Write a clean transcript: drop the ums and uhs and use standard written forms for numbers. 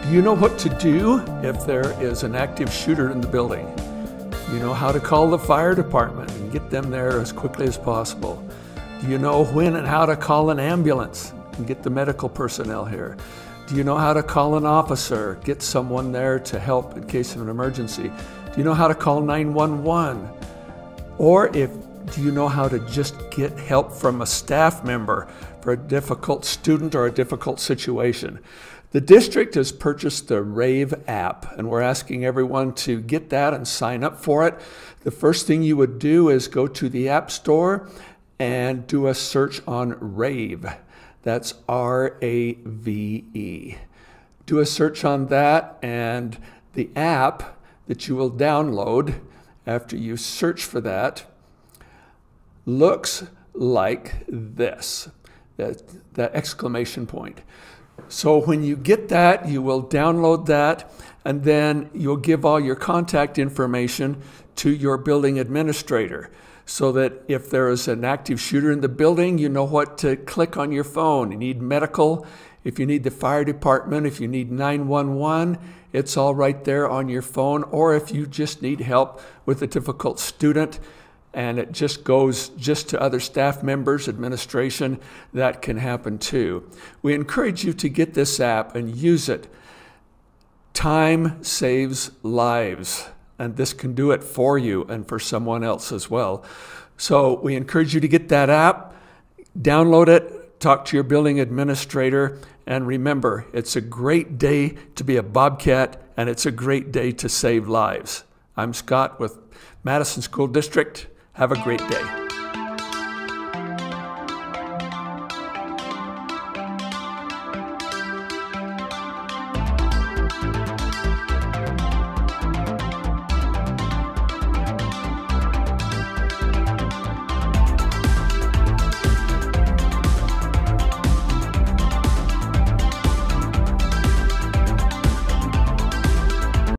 Do you know what to do if there is an active shooter in the building? You know how to call the fire department and get them there as quickly as possible. Do you know when and how to call an ambulance and get the medical personnel here? Do you know how to call an officer, get someone there to help in case of an emergency? Do you know how to call 911? Or do you know how to just get help from a staff member for a difficult student or a difficult situation? The district has purchased the RAVE app, and we're asking everyone to get that and sign up for it. The first thing you would do is go to the App Store and do a search on RAVE. That's R-A-V-E. Do a search on that, and the app that you will download after you search for that looks like this, that exclamation point. So when you get that, you will download that, and then you'll give all your contact information to your building administrator so that if there is an active shooter in the building, you know what to click on your phone. You need medical, if you need the fire department, if you need 911, it's all right there on your phone. Or if you just need help with a difficult student, and it just goes to other staff members, administration, that can happen too. We encourage you to get this app and use it. Time saves lives, and this can do it for you and for someone else as well. So we encourage you to get that app, download it, talk to your building administrator, and remember, it's a great day to be a Bobcat, and it's a great day to save lives. I'm Scott with Madison School District. Have a great day.